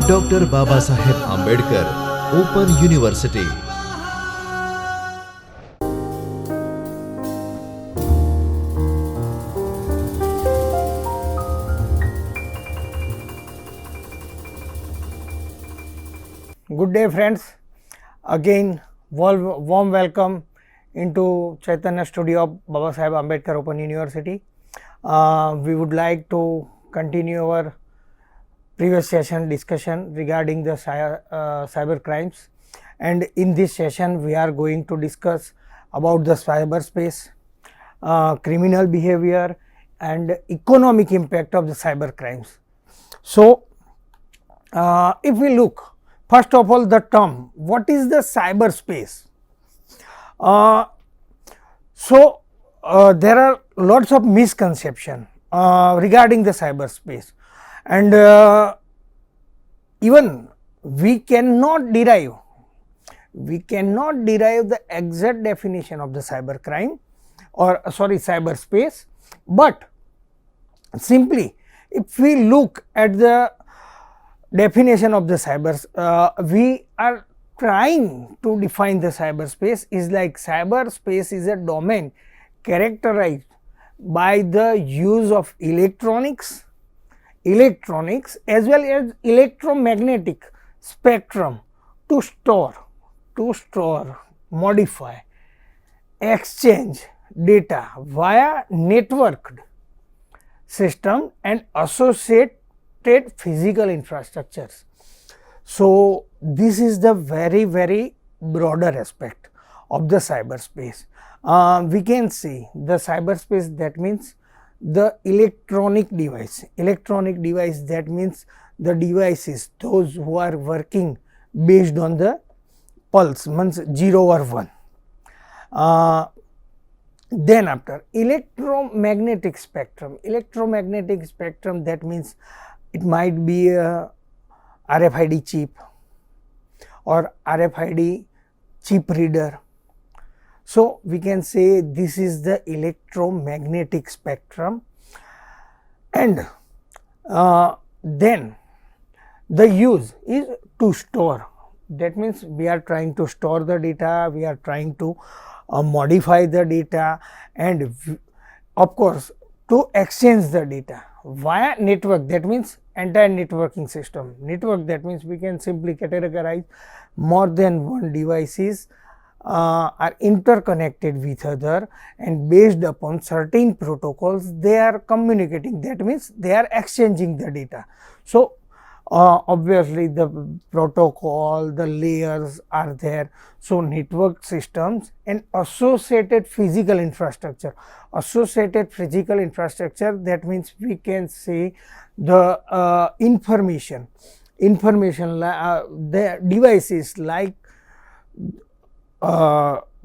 Doctor Baba Saheb Ambedkar open university. Good day friends, again warm welcome into Chaitanya studio of Baba Saheb Ambedkar Open University. We would like to continue our previous session discussion regarding the cyber crimes, and in this session we are going to discuss about the cyberspace, criminal behavior and economic impact of the cyber crimes. So if we look first of all the term, what is the cyberspace? There are lots of misconception regarding the cyberspace, and even we cannot derive the exact definition of the cybercrime or cyberspace, but simply if we look at the definition of the we are trying to define the cyberspace is like cyberspace is a domain characterized by the use of electronics as well as electromagnetic spectrum to store, modify, exchange data via networked system and associated physical infrastructures. So this is the very broader aspect of the cyberspace. We can see the cyberspace, that means the electronic device, that means the devices those who are working based on the pulse, means 0 or 1. Then after electromagnetic spectrum, that means it might be a RFID chip or RFID chip reader. So we can say this is the electromagnetic spectrum, and then the use is to store, that means we are trying to store the data, we are trying to modify the data, and of course to exchange the data via network, that means entire networking system. Network, that means we can simply categorize more than one devices are interconnected with other, and based upon certain protocols they are communicating, that means they are exchanging the data. So obviously the protocol, the layers are there. So network systems and associated physical infrastructure, that means we can say the information the devices like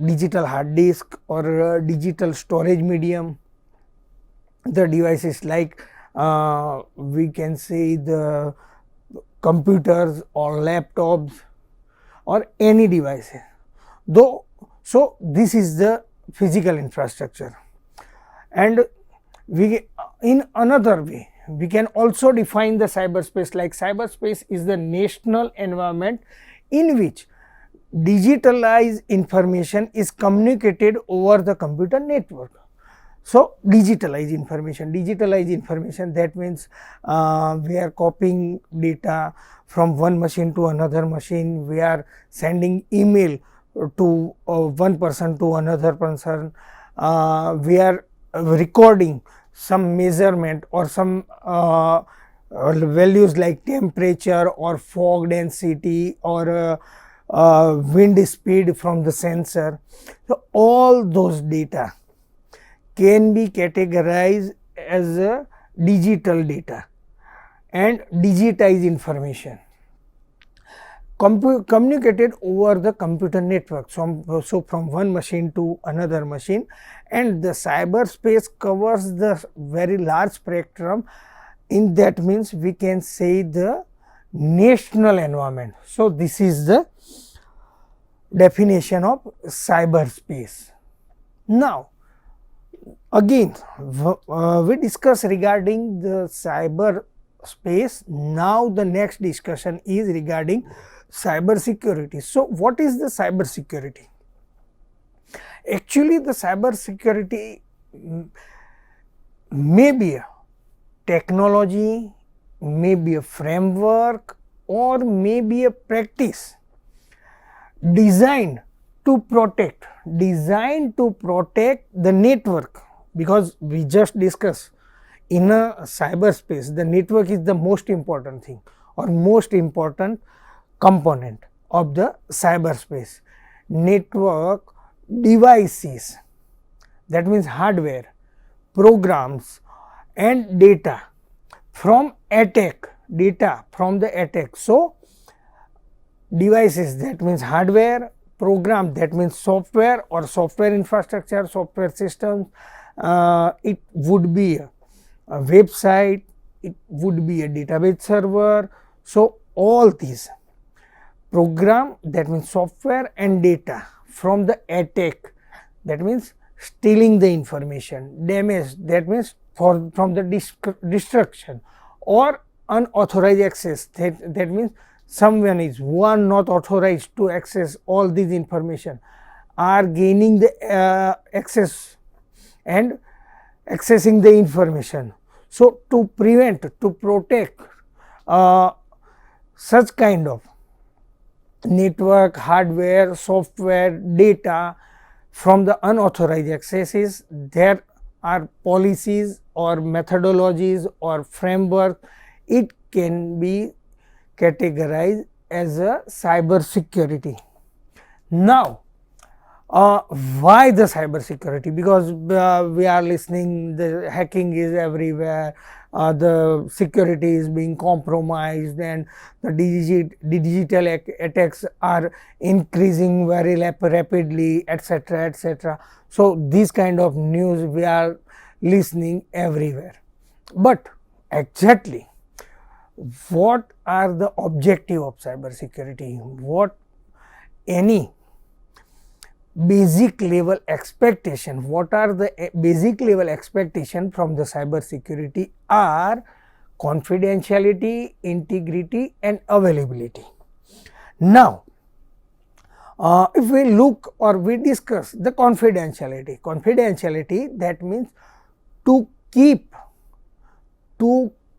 digital hard disk or digital storage medium, the devices like we can say the computers or laptops or any devices. So this is the physical infrastructure, and we in another way we can also define the cyberspace, like cyberspace is the national environment in which digitalized information is communicated over the computer network. So digitalized information, that means we are copying data from one machine to another machine, we are sending email to one person to another person, we are recording some measurement or some values like temperature or fog density or wind speed from the sensor. So all those data can be categorized as a digital data and digitized information communicated over the computer network. So from one machine to another machine, and the cyberspace covers the very large spectrum. In that means we can say the national environment. So this is the definition of cyberspace. Now again we discuss regarding the cyber space. Now the next discussion is regarding cyber security. So what is the cyber security? Actually, the cyber security may be a technology, may be a framework, or may be a practice designed to protect the network, because we just discussed in a cyberspace the network is the most important thing or most important component of the cyberspace. Network devices, that means hardware, programs and data from attack, So devices, that means hardware, program, that means software or software infrastructure, software systems, it would be a website, it would be a database server. So all these program, that means software, and data from the attack, that means stealing the information, damage, that means from the destruction, or unauthorized access, that means someone is not authorized to access all these information, are gaining the access and accessing the information. So to protect such kind of network, hardware, software, data from the unauthorized accesses, there are policies or methodologies or framework. It can be categorized as a cyber security. Now why the cyber security? Because we are listening, the hacking is everywhere, the security is being compromised, and the digital attacks are increasing very rapidly, etc., etc. So this kind of news we are listening everywhere. But exactly what are the objective of cyber security? What any basic level expectation, what are the basic level expectation from the cyber security are confidentiality, integrity and availability. Now if we look or we discuss the confidentiality, that means to keep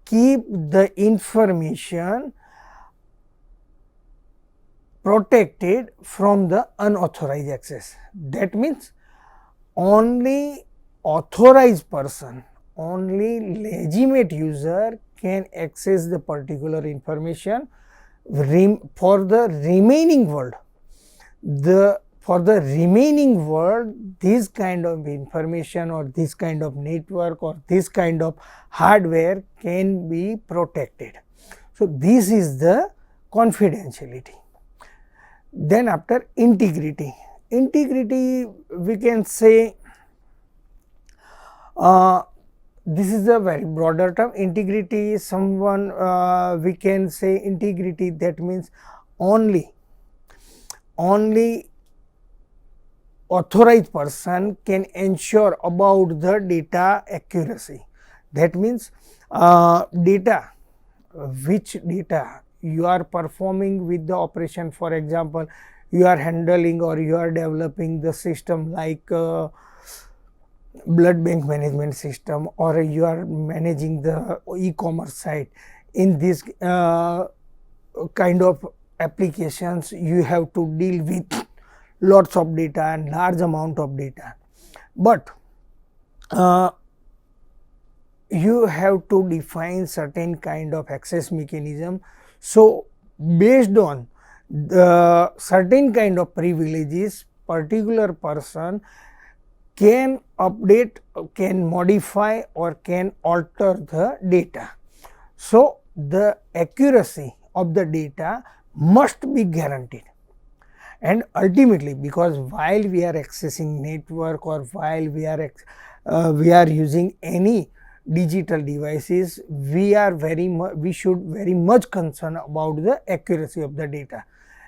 the information protected from the unauthorized access. That means only authorized person, only legitimate user can access the particular information for the remaining world. For the remaining world, this kind of information or this kind of network or this kind of hardware can be protected. So this is the confidentiality. Then after integrity we can say this is a very broader term. Integrity is someone we can say integrity, that means only authorized person can ensure about the data accuracy. That means which data you are performing with the operation. For example, you are handling or you are developing the system like blood bank management system, or you are managing the e-commerce site. In this kind of applications, you have to deal with lots of data and large amount of data, but you have to define certain kind of access mechanism. So based on the certain kind of privileges, particular person can update, can modify or can alter the data. So the accuracy of the data must be guaranteed. And ultimately, because while we are accessing network or while we are using any digital devices, we should very much concern about the accuracy of the data,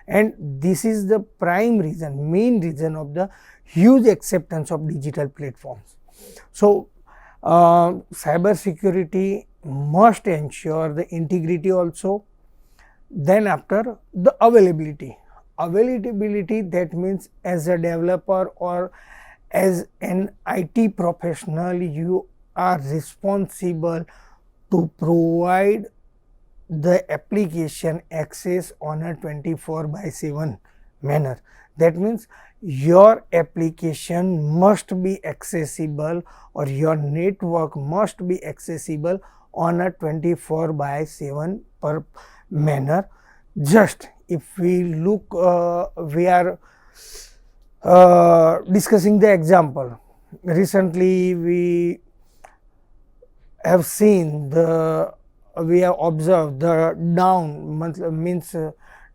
and this is the prime reason, main reason of the huge acceptance of digital platforms. So cyber security must ensure the integrity also. Then after, the availability. Availability, that means as a developer or as an IT professional, you are responsible to provide the application access on a 24/7 manner. That means your application must be accessible, or your network must be accessible on a 24/7 per manner. Just if we look, we are discussing the example. Recently we have seen we have observed the means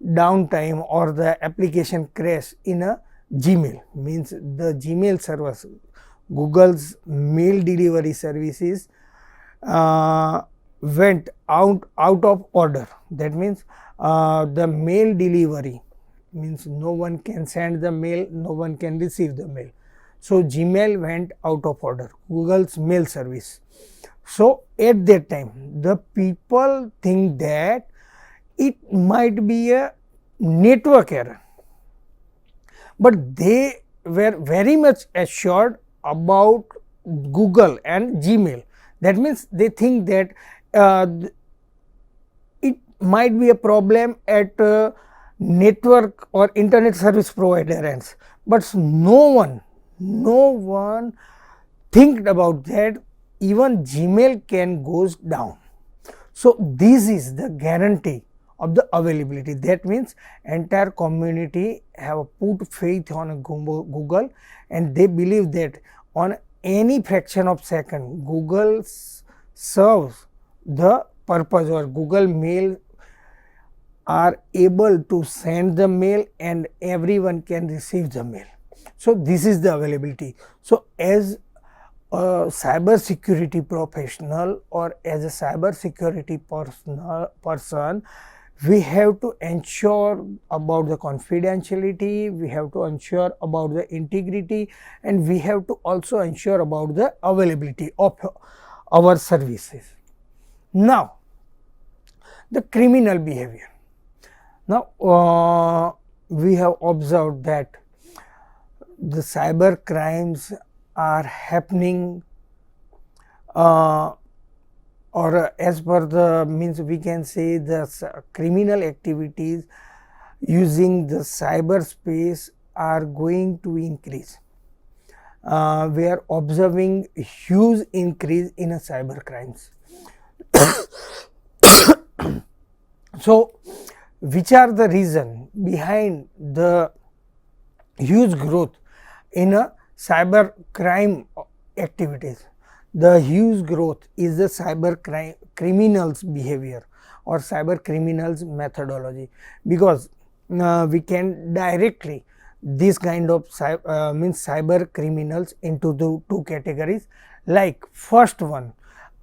downtime or the application crash in a Gmail, means the Gmail service, Google's mail delivery services went out of order. That means the mail delivery means no one can send the mail, no one can receive the mail. So Gmail went out of order, Google's mail service. So at that time, the people think that it might be a network error, but they were very much assured about Google and Gmail. That means they think that it might be a problem at network or internet service provider ends, but no one think about that even Gmail can goes down. So this is the guarantee of the availability. That means entire community have put faith on Google, and they believe that on any fraction of second Google serves the purpose, or Google Mail are able to send the mail and everyone can receive the mail. So this is the availability. So as a cyber security professional or as a cyber security person, we have to ensure about the confidentiality, we have to ensure about the integrity, and we have to also ensure about the availability of our services. Now, the criminal behavior. Now, we have observed that the cyber crimes are happening or as per the means, we can say the criminal activities using the cyberspace are going to increase. We are observing huge increase in cyber crimes. So which are the reason behind the huge growth in a cyber crime activities? The huge growth is the cyber criminals behavior or cyber criminals methodology, because we can directly this kind of cyber criminals into the two categories. Like first one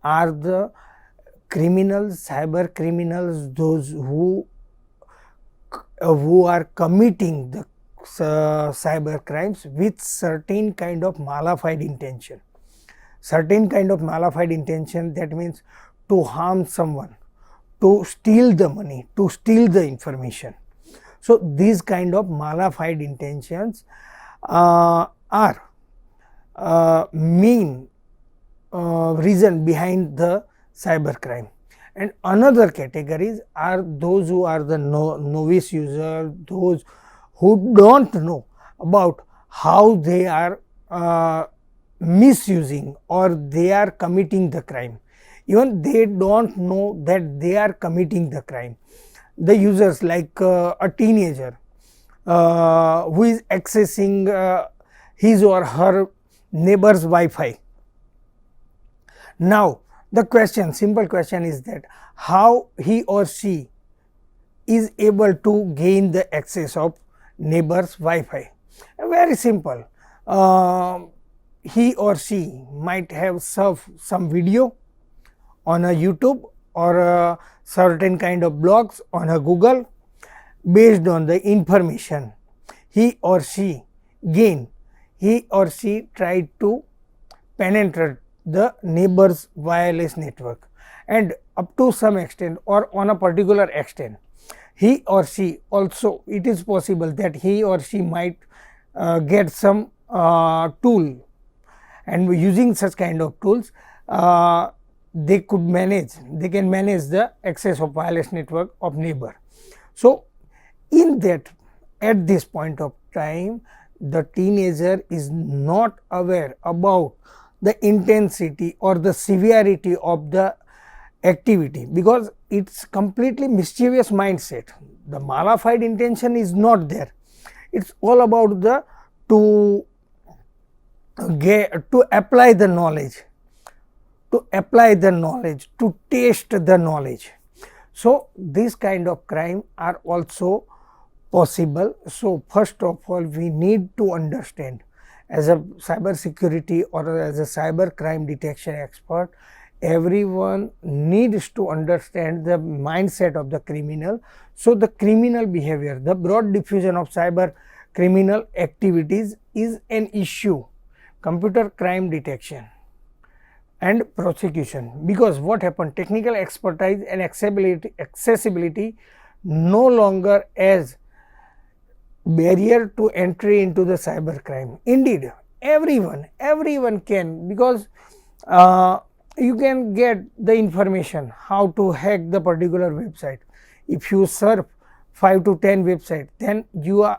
are the criminals, cyber criminals, those who are committing the cyber crimes with certain kind of malified intention. Certain kind of malified intention, that means to harm someone, to steal the money, to steal the information. So these kind of malified intentions are main reason behind the cyber crime. And another categories are those who are the novice user, those who don't know about how they are misusing or they are committing the crime. Even they don't know that they are committing the crime. The users like a teenager who is accessing his or her neighbor's Wi-Fi. Now the question, simple question is that how he or she is able to gain the access of neighbor's Wi-Fi? Very simple. He or she might have surfed some video on a YouTube or a certain kind of blogs on a Google. Based on the information he or she gained, he or she tried to penetrate the neighbor's wireless network, and up to some extent or on a particular extent, he or she also, it is possible that he or she might get some tool, and using such kind of tools they can manage the access of wireless network of neighbor. So in that, at this point of time, the teenager is not aware about the intensity or the severity of the activity, because it's completely mischievous mindset. The malified intention is not there. It's all about the to apply the knowledge, to taste the knowledge. So this kind of crime are also possible. So first of all, we need to understand, as a cyber security or as a cyber crime detection expert, everyone needs to understand the mindset of the criminal. So the criminal behavior, the broad diffusion of cyber criminal activities is an issue. Computer crime detection and prosecution, because what happened, technical expertise and accessibility no longer as barrier to entry into the cyber crime. Indeed, everyone can, because you can get the information how to hack the particular website. If you surf 5 to 10 websites, then you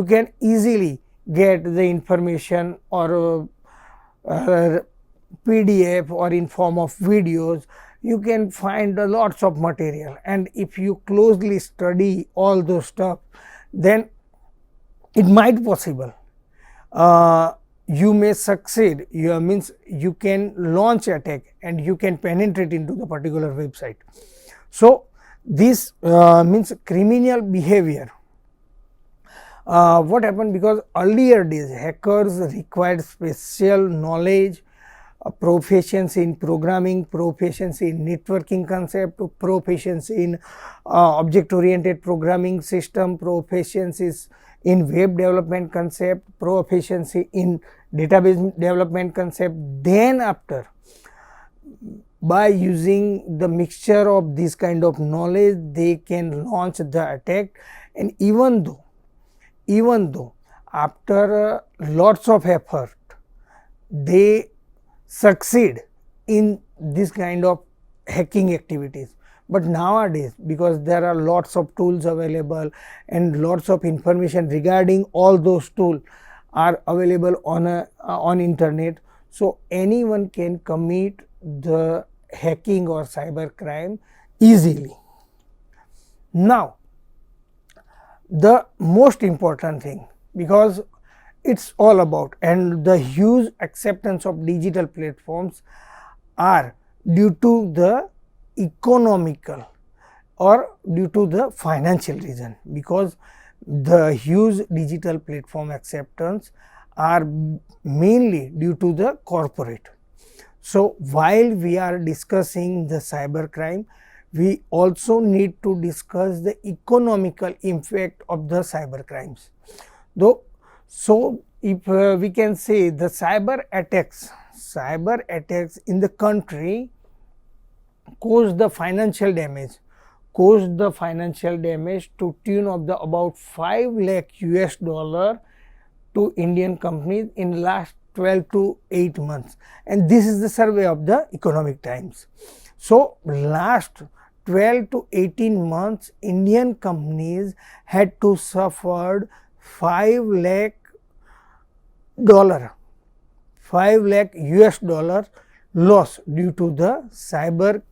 can easily get the information or PDF or in form of videos. You can find lots of material, and if you closely study all those stuff, then it might possible you may succeed. You can launch attack and you can penetrate into the particular website. So this means criminal behavior. What happened, because earlier days hackers required special knowledge, proficiency in programming, proficiency in networking concept, proficiency in object oriented programming system, proficiencies in web development concept, proficiency in database development concept. Then after, by using the mixture of this kind of knowledge, they can launch the attack. And even though after lots of effort they succeed in this kind of hacking activities, but nowadays, because there are lots of tools available and lots of information regarding all those tools are available on internet, so anyone can commit the hacking or cyber crime easily. Now the most important thing, because it's all about, and the huge acceptance of digital platforms are due to the economical or due to the financial reason, because the huge digital platform acceptance are mainly due to the corporate. So while we are discussing the cyber crime, we also need to discuss the economical impact of the cyber crimes. So if we can say the cyber attacks in the country caused the financial damage to tune of the about 5 lakh US dollar to Indian companies in last 12 to 8 months, and this is the survey of the Economic Times. So last 12 to 18 months, Indian companies had to suffered 5 lakh US dollar loss due to the cyber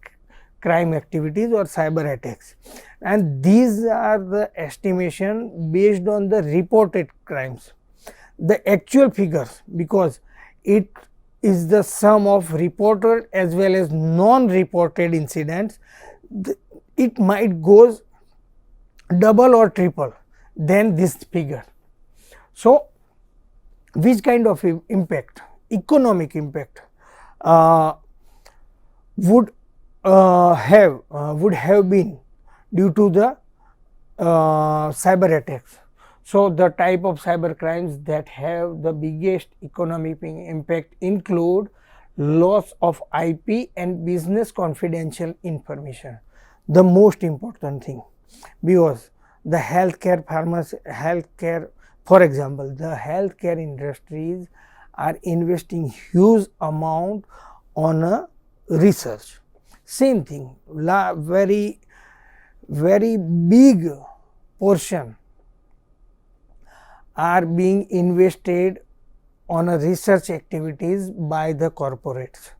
crime activities or cyber attacks, and these are the estimation based on the reported crimes. The actual figures, because it is the sum of reported as well as non-reported incidents, it might goes double or triple than this figure. So which kind of impact, economic impact would have been due to the cyber attacks? So the type of cyber crimes that have the biggest economic impact include loss of IP and business confidential information. The most important thing, because the healthcare, for example, the healthcare industries are investing huge amount on a research. Same thing, very big portion are being invested on a research activities by the corporates.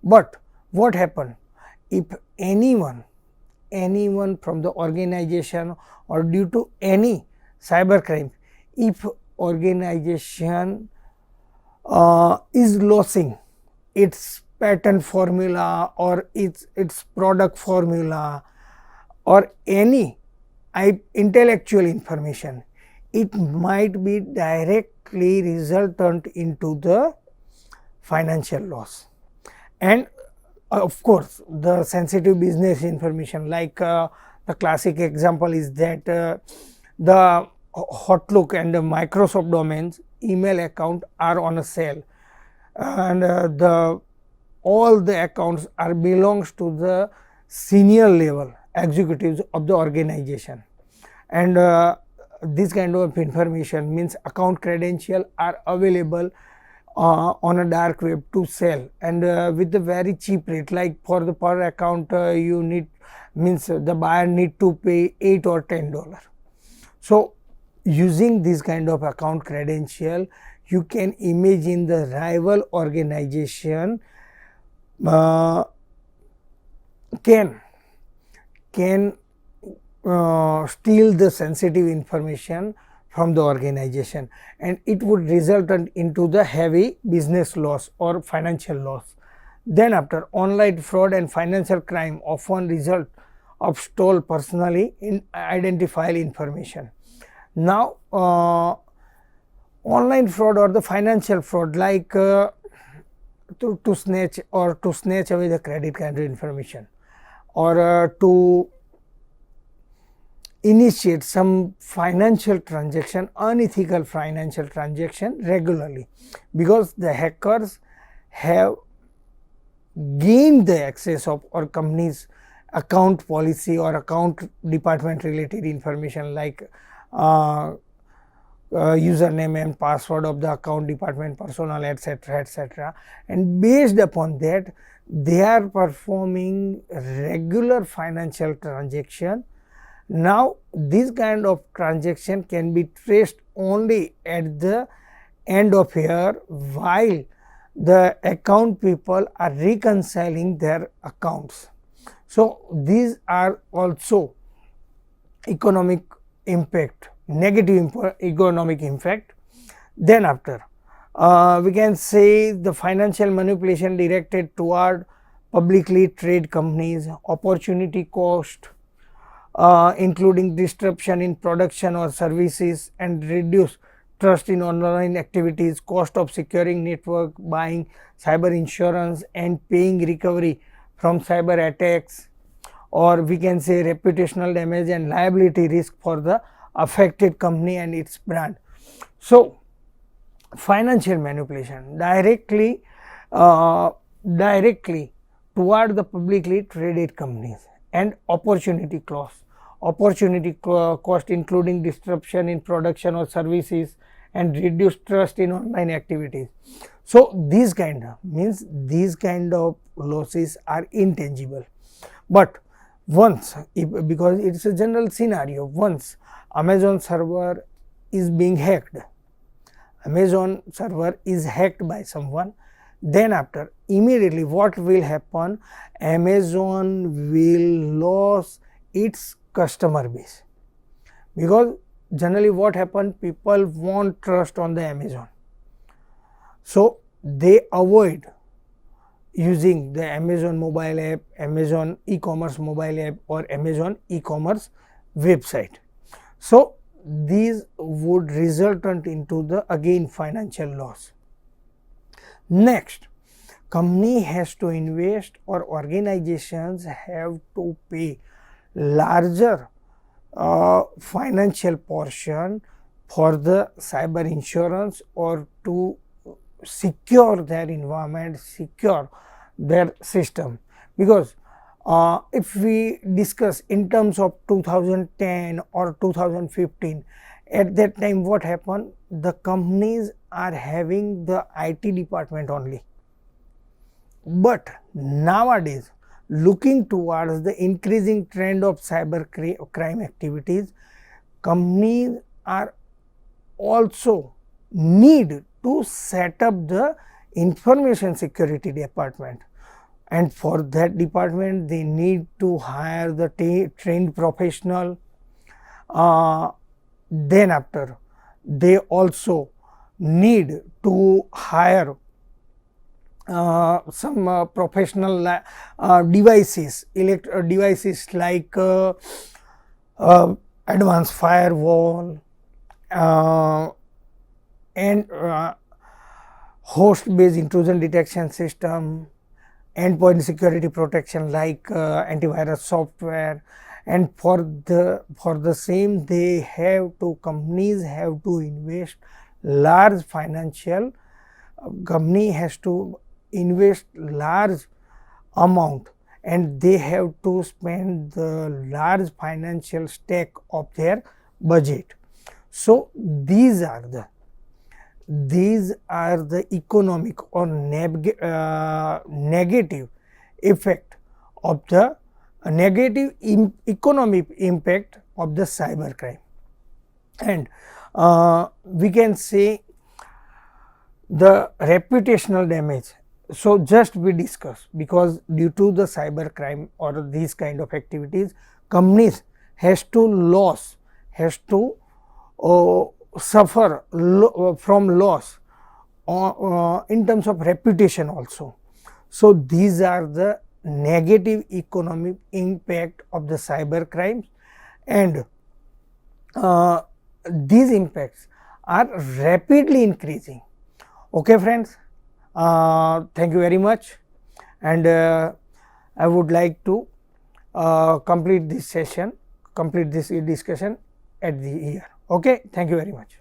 But what happened if anyone from the organization or due to any cybercrime, if organization is losing its patent formula or its product formula or any intellectual information, it might be directly resultant into the financial loss. And of course, the sensitive business information, like the classic example is that the Outlook and the Microsoft domains email account are on a sale, and all the accounts are belongs to the senior level executives of the organization, and this kind of information means account credential are available on a dark web to sell, and with a very cheap rate, like for the per account you need, means the buyer need to pay $8 or $10. So using this kind of account credential, you can imagine the rival organization can steal the sensitive information from the organization, and it would result into the heavy business loss or financial loss. Then after, online fraud and financial crime often result of stole personally identifiable information. Now online fraud or the financial fraud, like to snatch away the credit card information, or to initiate some financial transaction, unethical financial transaction regularly, because the hackers have gained the access of our company's account policy or account department related information, like username and password of the account department personnel, etc., etc., and based upon that they are performing regular financial transaction. Now this kind of transaction can be traced only at the end of year, while the account people are reconciling their accounts. So these are also economic impact, negative economic impact. Then after, we can say the financial manipulation directed toward publicly traded companies, opportunity cost, including disruption in production or services, and reduce trust in online activities, cost of securing network, buying cyber insurance and paying recovery from cyber attacks, or we can say reputational damage and liability risk for the affected company and its brand. So financial manipulation directly toward the publicly traded companies, and opportunity cost, including disruption in production or services and reduced trust in online activities. So these kind of losses are intangible, but once, because it is a general scenario, once Amazon server is being hacked, Amazon server is hacked by someone, then after immediately what will happen, Amazon will lose its customer base, because generally what happen, people want trust on the Amazon, so they avoid using the Amazon mobile app, Amazon e-commerce mobile app, or Amazon e-commerce website. So these would result into the again financial loss. Next, company has to invest, or organizations have to pay larger financial portion for the cyber insurance, or to secure their environment, secure their system. Because if we discuss in terms of 2010 or 2015, at that time what happened, the companies are having the IT department only. But nowadays, looking towards the increasing trend of cyber crime activities, companies are also need to set up the information security department, and for that department they need to hire the trained professional. Then after, they also need to hire some professional devices, devices like advanced firewall and host based intrusion detection system, endpoint security protection like antivirus software. And for the same, they have to, companies have to invest large financial, company has to invest large amount, and they have to spend the large financial stake of their budget. So these are the economic or negative effect of the economic impact of the cyber crime. And we can say the reputational damage. So just we discuss, because due to the cyber crime or these kind of activities, companies has to suffer from loss in terms of reputation also. So these are the negative economic impact of the cyber crimes, and these impacts are rapidly increasing. Okay friends, thank you very much, and I would like to complete this session, complete this discussion at the here. Okay, thank you very much.